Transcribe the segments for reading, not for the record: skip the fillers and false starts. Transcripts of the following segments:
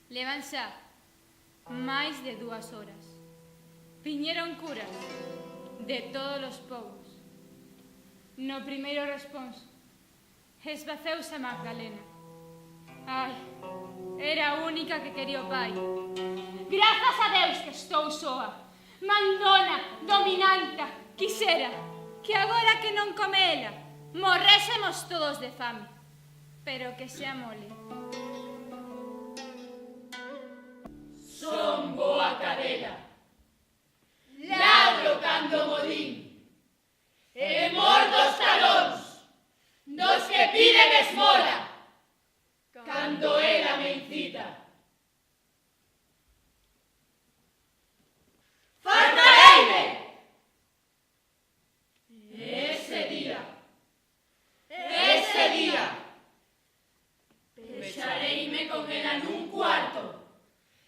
Levan xa máis de 2 horas. Viñeron curas de todos os povos. No primeiro responso, esvaceuse a Magdalena. Ai, era a única que quería o pai. Grazas a Deus que estou soa, mandona, dominanta, quixera que agora que non come ela, morrésemos todos de fame. Pero que sea mole. Son boa cadela, ladro cando modín, e mordo os talóns dos que piden esmola, cando ela me incita. Fartareime! Ese día, pechareime con ela nun cuarto,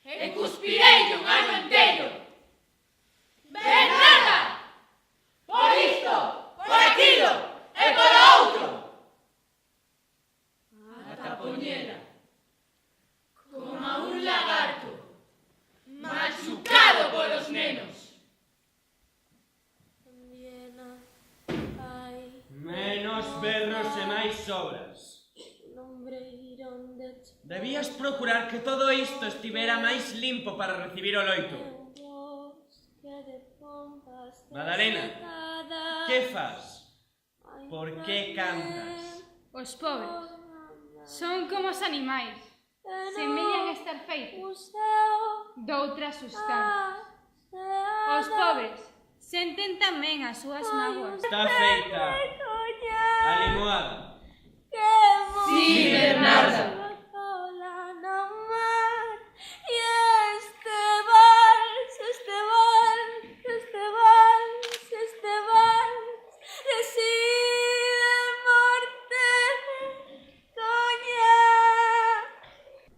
e cuspirei un ano inteiro. Bernarda! Por isto, por aquilo e por outro. Ata poñela como a un lagarto machucado polos nenos. Menos berros e máis sobras. Debías procurar que todo isto estivera máis limpo para recibir o loito. Madalena, que fas? Por que cantas? Os pobres son como os animais. Semellan estar feitos doutras sustancias. Os pobres senten tamén as súas mágoas. Está feita a limoada. Sí, Bernarda.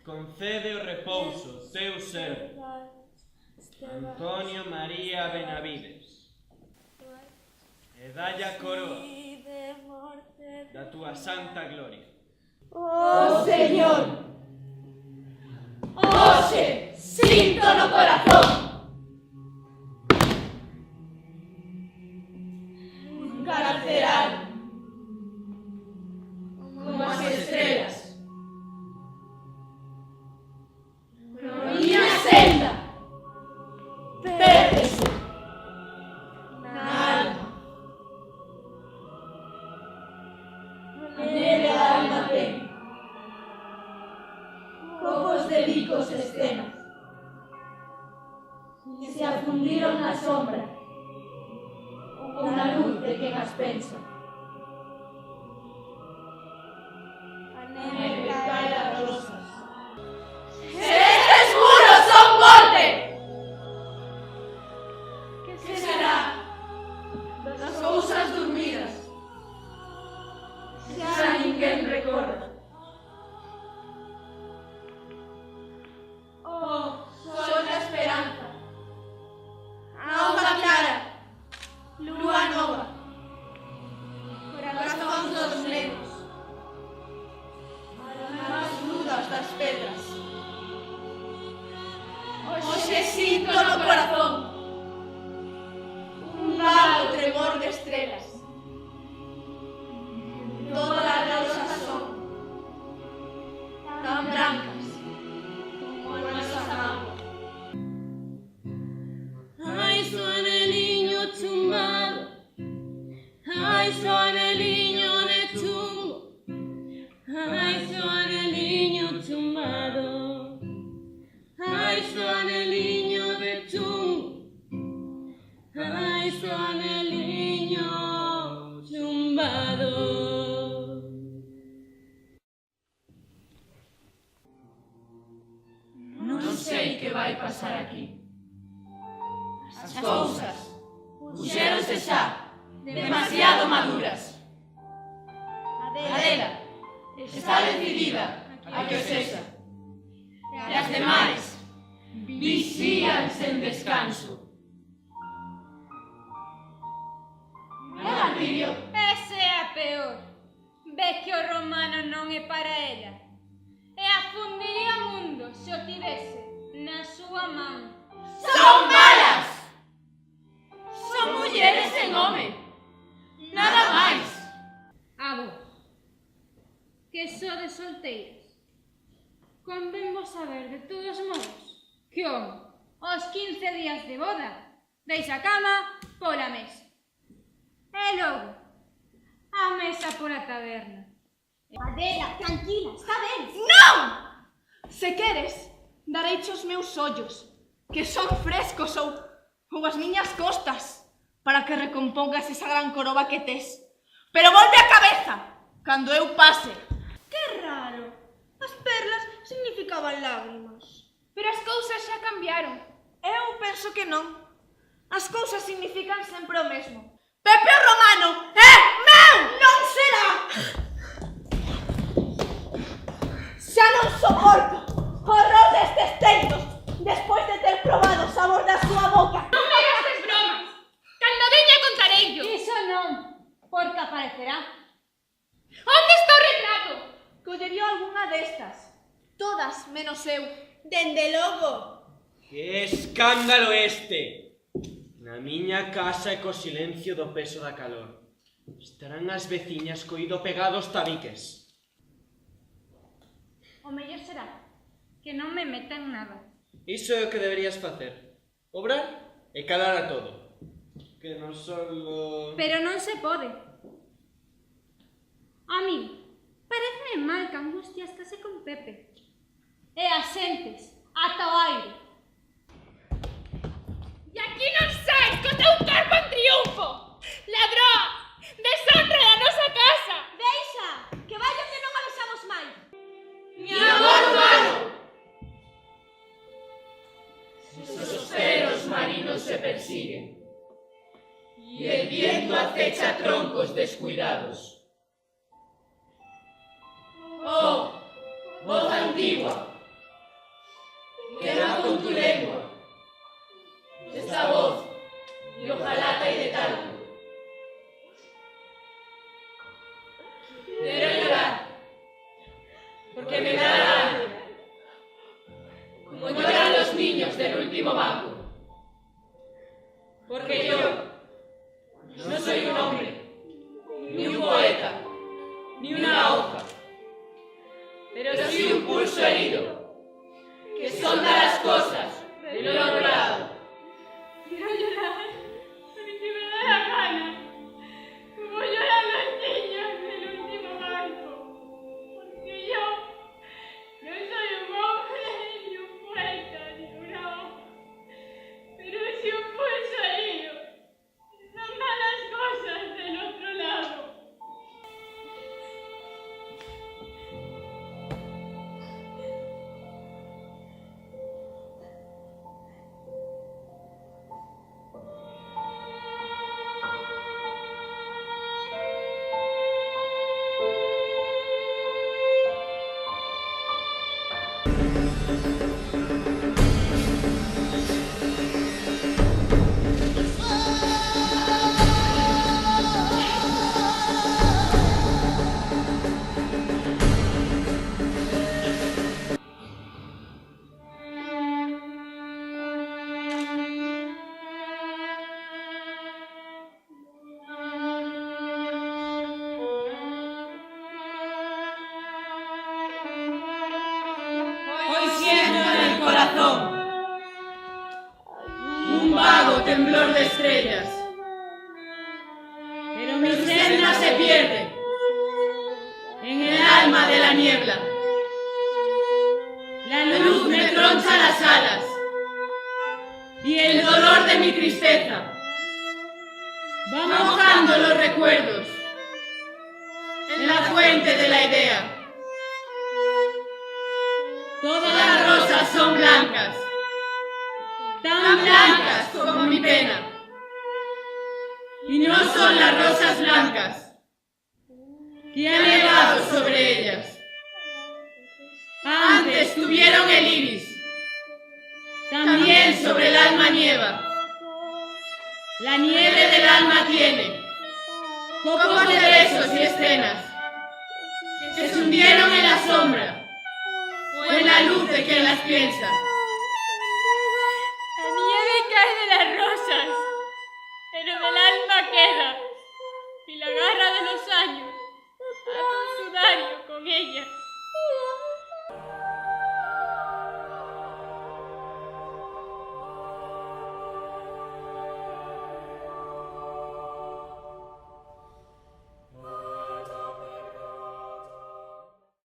Concede o repouso, teu servo, Antonio María Benavides, e dalle a coroa da túa santa gloria. Oh, Señor, hoxe sinto no corazón un caracteral como as estrelas. Na miña senda pérdese na alma. Nele a alma ten copos de bicos escenas que se afundiron na sombra con a luz de quen as pensa. Nele cae as rosas. Se estes muros son morte, que será das cousas dormidas? Xa ninguén recorda. Oh, sol da esperanza, auga clara, lúa nova, corazóns dos negros, almas nudas das pedras. Hoxe sinto no corazón un vago tremor de estrelas. Todas as rosas son tan brancas como a nosa auga. Ai, su aneliño chumbado, ai, su aneliño de chumbo, ai, su aneliño chumbado, ai, su aneliño de chumbo, ai, su aneliño chumbado. Non sei que vai pasar aquí. As cousas puxéronse xa demasiado maduras. Adela está decidida a que o sexa. E as demais vixían sen descanso. Martirio, Ese é a peor. Ve que o romano non é para ela. E afundiría o mundo se o tivese convén vos saber de todos modos que os 15 días de boda deis a cama pola mesa. E logo, a mesa pola taberna. Adela, tranquila, está ben. Non! Se queres, dareiche os meus ollos, que son frescos ou as miñas costas, para que recompongas esa gran coroba que tes. Pero volve a cabeza, cando eu pase. Que raro. As perlas significaban lágrimas. Pero as cousas xa cambiaron. Eu penso que non. As cousas significan sempre o mesmo. Pepe o Romano é meu! Non será! Xa non soporto o horror destes tempos, despois de ter probado o sabor da súa boca. Non me gastes bromas. Cando veña contareillo. Iso non, porque aparecerá. Onde está o retrato? Collería algunha destas. Todas, menos eu. Dende logo. Que escándalo este! Na miña casa e co silencio do peso da calor. Estarán as veciñas coído pegados tabiques. O mellor será que non me metan nada. Iso é o que deberías facer. Obrar e calar a todo. Que non solo... Pero non se pode. A mí, pareceme mal que Angustias case con Pepe. E as xentes, ata o aire. E aquí non sais co teu corpo en triunfo! Ladrón! Deshonra da nosa casa! Deixa, que vaya que non avisamos máis. Mi amor humano. Sus feros marinos se persiguen y el viento acecha troncos descuidados. Oh, voz antigua, quema con tu lengua esta voz de hojalata y de talco. Quiero llorar porque me da la alma, como lloran los niños del último banco. Porque yo no soy un hombre, ni un poeta, ni una hoja, pero sí un pulso herido, que sonda las cosas del otro lado. Quiero llorar porque me da la gana, como lloran los niños del último banco. Porque yo no soy un hombre, ni un poeta, ni una hoja, pero sí un pulso herido. Son malas cosas del otro lado. Hoy siento en el corazón un vago temblor de estrellas, pero mi senda se pierde en el alma de la niebla. La luz me troncha las alas y el dolor de mi tristeza va mojando los recuerdos en la fuente de la idea. Todas las rosas son blancas, tan blancas como mi pena. Y no son las rosas blancas que han nevado sobre ellas. Antes tuvieron el iris, también sobre el alma nieva. La nieve del alma tiene pocos de besos y escenas que se hundieron en la sombra o en la luz de quien las piensa. La nieve cae de las rosas, pero del alma queda, y la garra de los años hace un sudario con ellas.